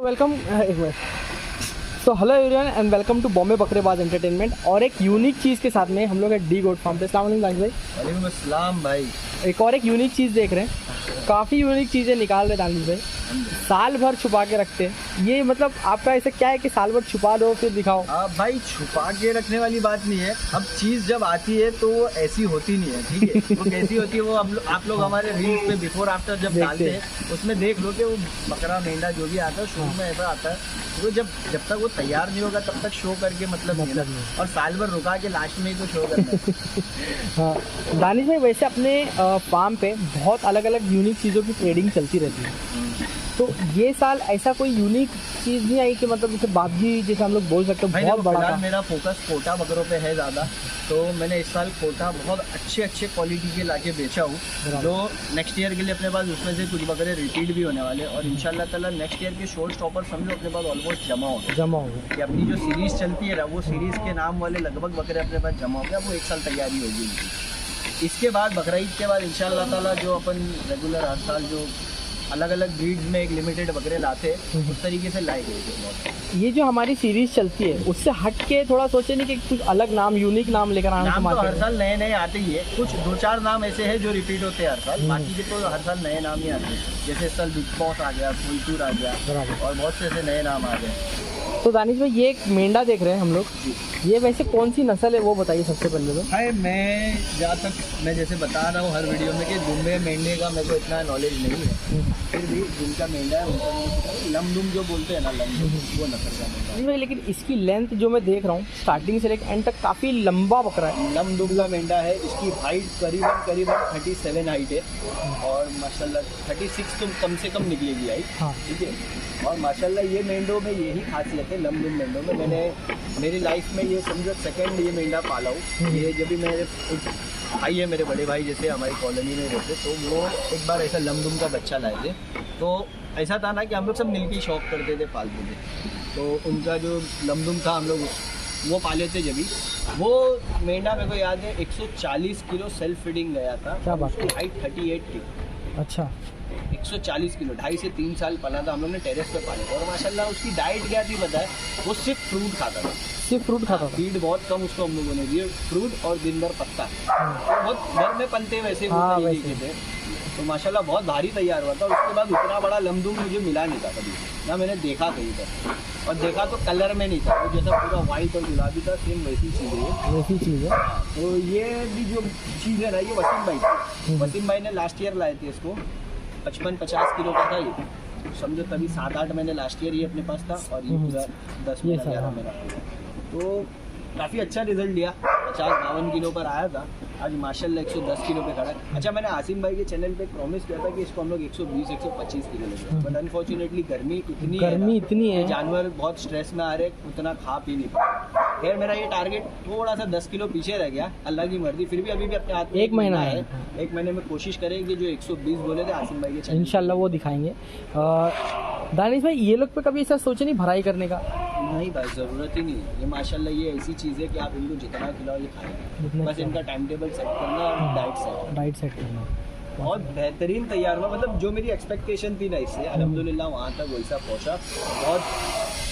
Welcome एक मिनट। So hello everyone and welcome to Bombay Bakrebaz entertainment. और एक यूनिक चीज़ के साथ में हम लोग है डी गोट फार्म पे। अस्सलाम वालेकुम वालेकुम अस्सलाम भाई। एक और एक यूनिक चीज़ देख रहे हैं, काफ़ी यूनिक चीज़ें निकाल रहे दानिश भाई, साल भर छुपा के रखते हैं। ये मतलब आपका ऐसा क्या है कि साल भर छुपा दो फिर दिखाओ? भाई छुपा के रखने वाली बात नहीं है। अब चीज़ जब आती है तो वो ऐसी होती नहीं है, ठीक है। वो कैसी होती है वो आप लोग हमारे रील्स पे बिफोर आफ्टर जब डालते हैं उसमें देख लो कि वो बकरा मेंढा जो भी आता है शुरू में ऐसा आता है। तो जब तक वो तैयार नहीं होगा तब तक शो करके मतलब नहीं। और साल भर रुका के लास्ट में ही तो शो करना है। हाँ दानिश भाई, वैसे अपने फार्म पे बहुत अलग अलग यूनिक चीज़ों की ट्रेडिंग चलती रहती है। तो ये साल ऐसा कोई यूनिक चीज़ नहीं आई कि मतलब जैसे बाबजी जैसे हम लोग बोल सकते हैं बहुत बड़ा था। मेरा फोकस कोटा बकरों पे है ज़्यादा, तो मैंने इस साल कोटा बहुत अच्छे क्वालिटी के लाके बेचा हूँ, जो नेक्स्ट ईयर के लिए अपने पास उसमें से कुछ बकरे रिपीट भी होने वाले। और इंशाल्लाह ताला नेक्स्ट ईयर के शो स्टॉपर समझो अपने पास ऑलमोस्ट जमा हो गए कि अपनी जो सीरीज़ चलती है ना वो सीरीज़ के नाम वाले लगभग बकरे अपने पास जमा हो गया। वो एक साल तैयारी होगी उनकी। इसके बाद बकरा ईद के बाद इंशाल्लाह ताला जो अपन रेगुलर हर साल जो अलग अलग ब्रीड्स में एक लिमिटेड बकरे लाते हैं उस तरीके से लाए गए। ये जो हमारी सीरीज चलती है उससे हट के थोड़ा सोचे नहीं कि कुछ अलग नाम यूनिक नाम लेकर आना? नाम तो हर साल नए नए आते ही है। कुछ 2-4 नाम ऐसे हैं जो रिपीट होते हैं हर साल, बाकी के तो हर साल नए नाम ही आते हैं। जैसे इस साल बिग बॉस आ गया, फुलटूर आ गया और बहुत से ऐसे नए नाम आ गए। तो दानिश भाई ये एक मेंढा देख रहे हैं हम लोग, ये वैसे कौन सी नस्ल है वो बताइए सबसे पहले तो। भाई मैं जहाँ तक मैं जैसे बता रहा हूँ हर वीडियो में कि दुम्बे मेंढे का मेरे को इतना नॉलेज नहीं है, फिर भी जिनका मेंढा है उनका लमदुम जो बोलते हैं ना, लमदुम वो नस्ल का मेंढा है। लेकिन इसकी लेंथ जो मैं देख रहा हूँ स्टार्टिंग से लेकर एंड तक काफ़ी लंबा बकरा है। लमदुम का मेंढा है। इसकी हाइट करीबन 37 हाइट है और माशाल्लाह 36 तो कम से कम निकलेगी हाइट। हाँ ठीक है। और माशाल्लाह ये मेंढों में यही खासियत है, लमदुम मेंढों में। मैंने मेरी लाइफ में ये समझो सेकंड ये मेंढा पाला हूँ। ये जब भी मेरे भाई है, मेरे बड़े भाई जैसे हमारी कॉलोनी में रहते, तो वो एक बार ऐसा लमदुम का बच्चा लाए थे। तो ऐसा था ना कि हम लोग सब मिलकर शौक करते थे, पालते थे। तो उनका जो लमदुम था हम लोग वो पाले थे। जब भी वो मेंढा मेरे को याद है 140 किलो सेल्फ फीडिंग गया था। क्या बात है? हाइट 38 थी। अच्छा 140 किलो 2.5 से 3 साल पला था हम लोग ने टेरेस पे पाले। और माशाल्लाह उसकी डाइट क्या थी बताए, वो सिर्फ फ्रूट खाता था। सिर्फ फ्रूट खाता था? फीड बहुत कम उसको हम लोगों ने दिए, फ्रूट और दिन भर पत्ता। तो बहुत घर में पलते वैसे हाँ, वो थे। तो माशाल्लाह बहुत भारी तैयार हुआ था। उसके बाद उतना बड़ा लमदुम मुझे मिला नहीं था कभी ना, मैंने देखा कहीं पर। और देखा तो कलर में नहीं था, वो जैसा पूरा वाइट और गुलाबी था, सेम वैसी चीज़ है। वैसी चीज़ है। तो ये भी जो चीज़ है ना, ये वसीम भाई थी। वसीम भाई ने लास्ट ईयर लाए थे इसको, 55-50 किलो का था ये। समझो तभी 7-8 महीने लास्ट ईयर ये अपने पास था और ये पूरा 10-11 मेरा। तो काफ़ी अच्छा रिजल्ट दिया, 50-52 किलो पर आया था। आज माशाल्लाह 110 किलो पे खड़ा है। अच्छा, मैंने आसिम भाई के चैनल पे प्रॉमिस किया था कि इसको हम लोग 120-125 किलो लेंगे, बट अनफॉर्चुनेटली गर्मी इतनी है जानवर बहुत स्ट्रेस में आ रहे, उतना खा पी नहीं पा। खैर मेरा ये टारगेट थोड़ा सा 10 किलो पीछे रह गया, अल्लाह की मर्जी। फिर भी अभी भी अपने हाथ में 1 महीना है। 1 महीने में कोशिश करेंगे जो 120 बोले थे आसिम भाई के चैनल, इंशाल्लाह वो दिखाएंगे। दानिश भाई ये लोग पे कभी ऐसा सोचे नहीं भराई करने का? नहीं भाई, ज़रूरत ही नहीं है। ये माशाल्लाह ये ऐसी चीज़ है कि आप इनको जितना खिलाओ ये खाएं, बस इनका टाइम टेबल सेट करना और डाइट सेट करना। बहुत बेहतरीन तैयार हुआ, मतलब जो मेरी एक्सपेक्टेशन थी ना इससे, अल्हम्दुलिल्लाह वहाँ तक वैसा पहुँचा। बहुत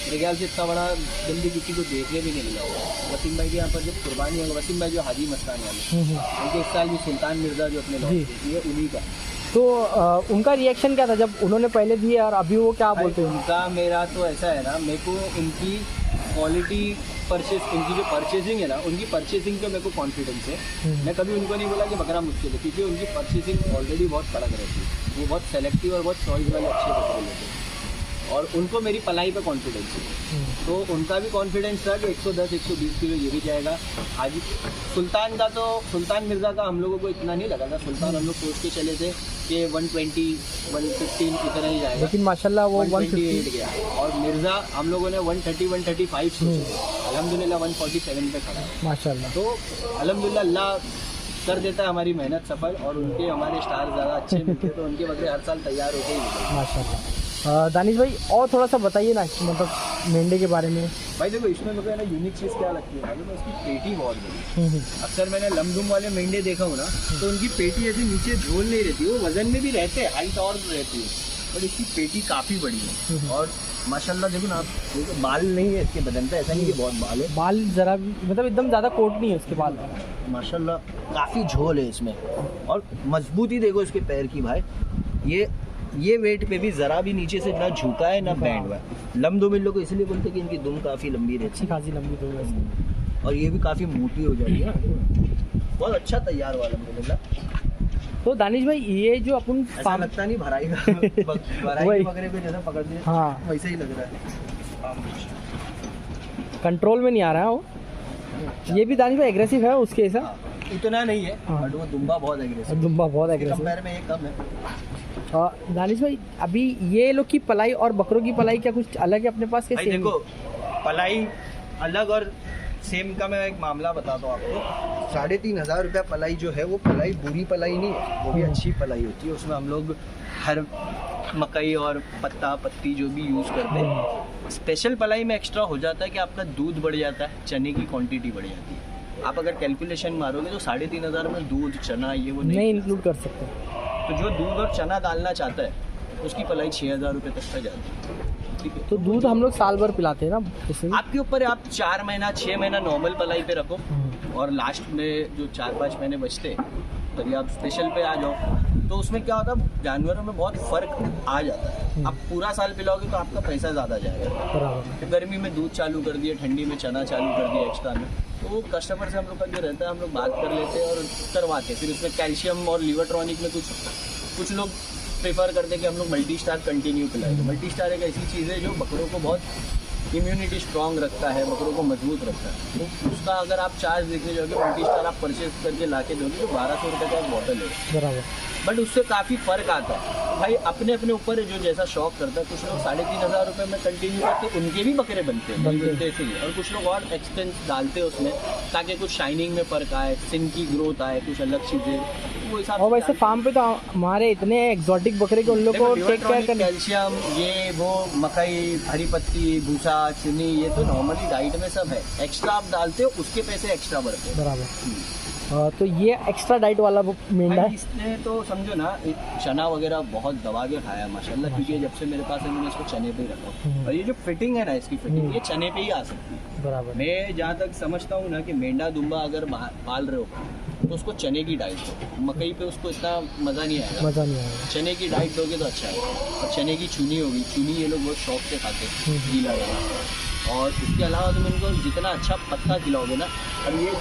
मेरे ख्याल से इतना बड़ा जल्दी किसी को देखने भी नहीं मिला होगा। वसीम भाई के यहाँ पर जब कुर्बानी होगा, वसीम भाई जो हाजी मस्तान वाले उनके इस साल भी सुल्तान मिर्ज़ा जो अपने लोग ये उन्हीं का। तो उनका रिएक्शन क्या था जब उन्होंने पहले दिए और अभी वो क्या बोलते हैं? उनका मेरा तो ऐसा है ना, मेरे को इनकी क्वालिटी इनकी जो परचेजिंग है ना, उनकी परचेजिंग पे मेरे को कॉन्फिडेंस है। मैं कभी उनको नहीं बोला कि बकरा मुझसे ले, क्योंकि उनकी परचेजिंग ऑलरेडी बहुत कड़क रहती है। वो बहुत सेलेक्टिव और बहुत चॉइस वाले अच्छे बकरे लेते हैं और उनको मेरी पलाई पे कॉन्फिडेंस है। तो उनका भी कॉन्फिडेंस था कि 110-120 किलो ये भी जाएगा। हाजी सुल्तान का तो सुल्तान मिर्ज़ा का हम लोगों को इतना नहीं लगा था। सुल्तान हम लोग सोच के चले थे कि 120-115 इतना ही जाएगा, लेकिन माशाल्लाह वो 128 गया। और मिर्ज़ा हम लोगों ने 130-135 सोचे, अल्हम्दुलिल्लाह 147 पे खड़ा माशाल्लाह। तो अल्हम्दुलिल्लाह अल्लाह कर देता है हमारी मेहनत सफल, और उनके हमारे स्टार ज़्यादा अच्छे मिलते तो उनके बकरे हर साल तैयार होते ही मिलते माशाल्लाह। दानिश भाई और थोड़ा सा बताइए ना मतलब मेंढे के बारे में। भाई देखो इसमें मुझे ना यूनिक चीज़ क्या लगती है मालूम है, उसकी पेटी बहुत बड़ी। अक्सर मैंने लमदुम वाले मेंढे देखा हूँ ना, तो उनकी पेटी ऐसे नीचे झोल नहीं रहती, वो वजन में भी रहते हैं, हाइट और रहती है। और इसकी पेटी काफ़ी बड़ी है और माशाल्लाह देखो ना आप, देखो बाल नहीं है इसके बदन पे, ऐसा नहीं कि बहुत बाल है, बाल जरा भी मतलब एकदम ज़्यादा कोट नहीं है उसके बाल। माशाल्लाह काफ़ी झोल है इसमें और मजबूती देखो इसके पैर की भाई। ये वेट पे भी ज़रा भी नीचे से ना झुका है ना बैंड हुआ है। लम्ब मिल को इसलिए बोलते हैं कि इनकी दुम काफ़ी लंबी रहती अच्छी खासी लंबी दुम है और ये भी काफ़ी मोटी हो जाती है। बहुत अच्छा तैयार हुआ अल्हम्दुलिल्लाह। तो दानिश भाई ये जो अपन ऐसा लगता नहीं भराई का भराई वगैरह को जैसा पकड़ दिया, हाँ वैसे ही लग रहा है, कंट्रोल में नहीं आ रहा है वो। ये भी दानिश भाई एग्रेसिव है उसके ऐसा? इतना नहीं है हाँ। बट वो दुम्बा बहुत एग्रेसिव, दुम्बा बहुत एग्रेसिव कंपेयर में ये कम है। और दानिश भाई अभी ये लोग की पलाई और बकरों की पलाई क्या कुछ अलग है अपने पास? भाई कैसे देखो पलाई अलग और सेम का मैं एक मामला बताता हूँ आपको। 3,500 रुपया पलाई जो है वो पलाई बुरी पलाई नहीं है, वो भी अच्छी पलाई होती है। उसमें हम लोग हर मकई और पत्ता पत्ती जो भी यूज़ करते हैं। स्पेशल पलाई में एक्स्ट्रा हो जाता है कि आपका दूध बढ़ जाता है, चने की क्वांटिटी बढ़ जाती है। आप अगर कैलकुलेशन मारोगे तो 3,500 में दूध चना ये वो नहीं इंक्लूड कर सकते। तो जो दूध और चना डालना चाहता है उसकी पलाई 6,000 रुपये तक का जाती है। ठीक है, तो दूध हम लोग साल भर पिलाते हैं ना जैसे? आपके ऊपर है, आप 4 महीना 6 महीना नॉर्मल पलाई पे रखो और लास्ट में जो 4-5 महीने बचते तभी आप स्पेशल पे आ जाओ। तो उसमें क्या होता है जानवरों में बहुत फर्क आ जाता है। आप पूरा साल पिलाओगे तो आपका पैसा ज़्यादा जाएगा। बराबर। तो गर्मी में दूध चालू कर दिया, ठंडी में चना चालू कर दिया एक्स्ट्रा में, तो वो कस्टमर से हम लोग का जो रहता है हम लोग बात कर लेते हैं और करवाते हैं। फिर उसमें कैल्शियम और लिवर टॉनिक में कुछ लोग प्रेफर करते हैं कि हम लोग मल्टी स्टार कंटिन्यू पिलाएं। मल्टी स्टार एक ऐसी चीज़ है जो बकरों को बहुत इम्यूनिटी स्ट्रॉन्ग रखता है, बकरों को मजबूत रखता है। तो उसका अगर आप चार्ज देखने जाओगे मल्टी स्टार आप परचेज करके ला के दोगे तो 1200 रुपये का एक बॉटल है। बराबर। बट उससे काफ़ी फ़र्क आता है भाई, अपने अपने ऊपर है जो जैसा शौक करता है। कुछ लोग 3,500 रुपये में कंटिन्यू करते उनके भी बकरे बनते हैं इसलिए, और कुछ लोग और एक्सपेंस डालते हैं उसमें ताकि कुछ शाइनिंग में फ़र्क आए, सिन की ग्रोथ आए, कुछ अलग चीज़ें वो हिसाब। और वैसे फार्म पे तो हमारे इतने एक्सोटिक बकरे के उन लोग को टेक केयर करना, कैल्शियम ये वो मकई हरी पत्ती भूसा चुनी ये तो नॉर्मली डाइट में सब है। एक्स्ट्रा आप डालते हो उसके पैसे एक्स्ट्रा बढ़ते हैं। बराबर। तो ये एक्स्ट्रा डाइट वाला वो मेंढा है। इसने तो समझो ना चना वगैरह बहुत दबा के खाया माशाल्लाह, क्योंकि जब से मेरे पास है मैंने इसको चने पे ही रखा। और ये जो फिटिंग है ना इसकी फिटिंग ये चने पे ही आ सकती है। बराबर। मैं जहाँ तक समझता हूँ ना कि मेंढा दुम्बा अगर पाल रहे हो तो उसको चने की डाइट दो, मकई पे उसको इतना मज़ा नहीं आएगा। मज़ा नहीं आएगा। चने की डाइट दोगे तो अच्छा है। और चने की चुनी होगी, चुनी ये लोग बहुत शौक से खाते हैं गीला वाला। और इसके अलावा तुम इनको जितना अच्छा पत्ता खिलाओगे ना, और ये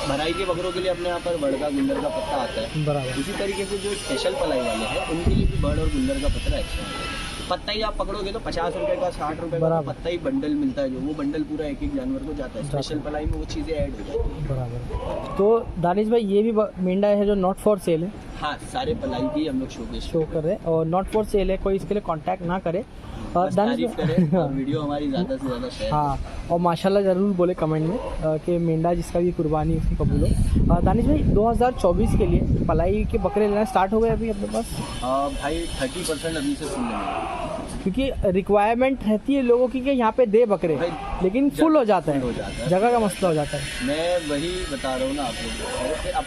भराई के बकरों के लिए अपने यहाँ पर बर्ड का गुल्लर का पत्ता आता है। बराबर। उसी तरीके से जो स्पेशल पलाई वाले हैं उनके लिए भी बर्ड और गुल्लर का पत्ता एक्स्ट्रा है। पत्ता ही आप पकड़ोगे तो 50 रुपये का 60 रुपये का पत्ता ही बंडल मिलता है, जो वो बंडल पूरा एक एक जानवर को जाता है। स्पेशल पलाई में वो चीज़ें ऐड हो जाती हैं। बराबर। तो दानिश भाई ये भी मेंढा है जो नॉट फॉर सेल है? हाँ, सारे पलाई की हम लोग शो कर रहे हैं और नॉट फॉर सेल है, कोई इसके लिए कांटेक्ट ना करे। तारीफ करें और वीडियो हमारी ज़्यादा से ज़्यादा शेयर। हाँ, और माशाल्लाह ज़रूर बोले कमेंट में कि मेंढा जिसका भी कुर्बानी उसकी कबूल हो। दानिश भाई 2024 के लिए पलाई के बकरे लेना स्टार्ट हो गए अभी अपने पास? भाई 30% अभी से फुल लेना, क्योंकि रिक्वायरमेंट रहती है लोगों की कि यहाँ पे दे बकरे, लेकिन फुल हो जाता है, जगह का मसला हो जाता है। मैं वही बता रहा हूँ ना आप लोगों को,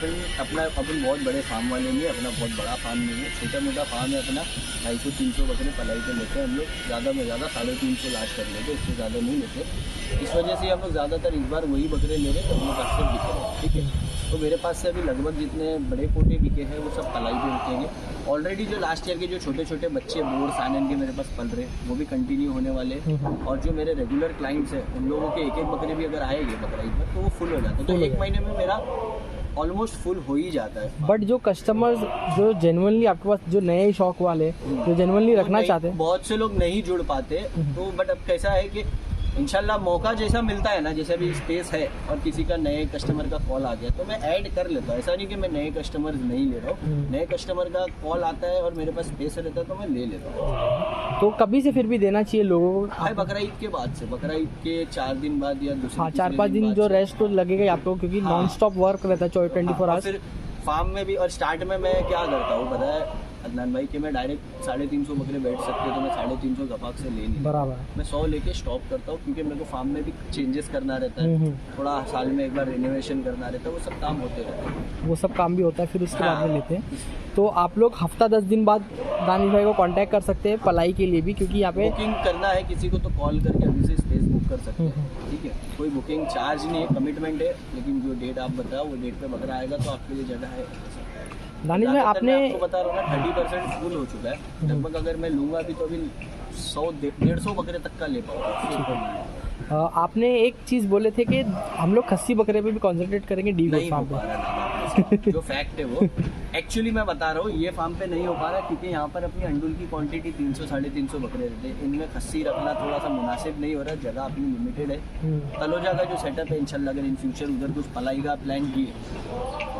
अपन बहुत बड़े फार्म वाले नहीं है, अपना बहुत बड़ा फार्म नहीं है, छोटा मोटा फार्म है अपना। 250-300 बकरे पलाई पे लेते हैं हम लोग, ज़्यादा में ज़्यादा 350 लास्ट कर लेते, इससे ज़्यादा नहीं लेते। इस वजह से हम लोग ज़्यादातर इस बार वही बकरे ले रहे हैं तो हम लोग अक्सर बिके हैं। ठीक है, तो मेरे पास से अभी लगभग जितने बड़े पोटे बिके हैं वो सब पलाई पे बिकेंगे। ऑलरेडी जो लास्ट ईयर के जो छोटे छोटे बच्चे बोर सानन के मेरे पास पल रहे वो भी कंटिन्यू होने वाले हैं। और जो मेरे रेगुलर क्लाइंट्स हैं उन लोगों के एक एक बकरे भी अगर आएंगे बकरीद पर तो वो फुल हो जाते हैं। तो एक महीने में मेरा ऑलमोस्ट फुल हो ही जाता है। बट जो कस्टमर्स जो जेन्युइनली आपके पास जो नए शौक वाले जो जेन्युइनली रखना चाहते हैं, बहुत से लोग नहीं जुड़ पाते। तो बट अब कैसा है कि इंशाल्लाह मौका जैसा मिलता है ना, जैसे अभी स्पेस है और किसी का नए कस्टमर का कॉल आ गया तो मैं ऐड कर लेता हूँ। ऐसा नहीं कि मैं नए कस्टमर नहीं ले रहा हूँ, नए कस्टमर का कॉल आता है और मेरे पास स्पेस रहता है तो मैं ले लेता हूँ। तो कभी से फिर भी देना चाहिए लोगों को भाई बकरीद के बाद से, बकरीद के 4 दिन बाद या दूसरे 4-5 दिन जो रेस्ट तो लगेगा आप लोग, क्योंकि नॉन स्टॉप वर्क रहता है 24 आवर्स। फिर फार्म में भी। और स्टार्ट में मैं क्या करता हूँ पता है, अदनान भाई कि मैं डायरेक्ट 350 बकरे बैठ सकते तो मैं 350 गपाक से ले नहीं, बराबर है। मैं 100 लेके स्टॉप करता हूँ क्योंकि मेरे को फार्म में भी चेंजेस करना रहता है, थोड़ा साल में एक बार रिनोवेशन करना रहता है, वो सब काम होते रहते हैं। वो सब काम भी होता है, फिर उसके बाद में हाँ। लेते हैं। तो आप लोग हफ्ता 10 दिन बाद दानिश भाई को कांटेक्ट कर सकते हैं पलाई के लिए भी, क्योंकि यहाँ पे बुकिंग करना है किसी को तो कॉल करके अभी से स्पेस बुक कर सकते हैं, ठीक है। कोई बुकिंग चार्ज नहीं है, कमिटमेंट है, लेकिन जो डेट आप बताओ वो डेट पे बकरा आएगा तो आपके लिए जगह है। दानिश भाई ज़्यादातर मैं आपने आपको बता रहा हूँ ना 30% फुल हो चुका है लगभग, अगर मैं लूँगा भी तो अभी 100-150 बकरे तक का ले पाऊँगा। आपने एक चीज़ बोले थे कि हम लोग खस्सी बकरे पे भी कॉन्सेंट्रेट करेंगे डी नहीं हो फार्म पा पे। रहा जो फैक्ट है वो एक्चुअली मैं बता रहा हूँ, ये फार्म पे नहीं हो पा रहा क्योंकि यहाँ पर अपनी अंडुल की क्वांटिटी 300-350 बकरे रहते हैं, इनमें खस्सी रखना थोड़ा सा मुनासिब नहीं हो रहा, जगह अपनी लिमिटेड है। तलोजा का जो सेटअप है इंशाल्लाह अगर इन फ्यूचर उधर कुछ पलाई का प्लान किए,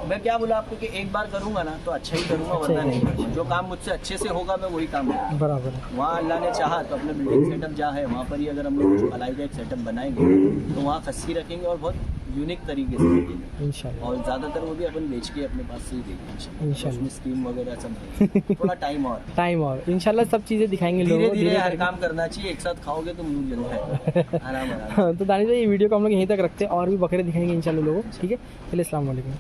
मैं क्या बोला आपको कि एक बार करूँगा ना तो अच्छा ही करूँगा, वरना नहीं करूँगा। जो काम मुझसे अच्छे से होगा मैं वही काम करूँगा। बराबर है। वहाँ अल्लाह ने चाहा तो अपने बिल्डिंग सेटअप जहाँ है वहाँ पर ही अगर हम लोग कुछ पलाई का एक सेटअप बनाएंगे तो वहाँ खस्सी रखेंगे और बहुत यूनिक तरीके से रखेंगे, इंशाल्लाह। और ज़्यादातर वो भी अपन बेच के अपने पास से ही देंगे इंशाल्लाह। उसमें स्कीम वगैरह सब थोड़ा टाइम और इंशाल्लाह सब चीज़ें दिखाएंगे लोगों धीरे को धीरे हर करके। काम करना चाहिए, एक साथ खाओगे तो मुंह जल जाएगा। आराम आराम। तो दानिश भाई ये वीडियो को हम लोग यहीं तक रखते हैं और भी बकरे दिखाएंगे इंशाल्लाह लोगों को, ठीक है। चलिए अस्सलाम वालेकुम।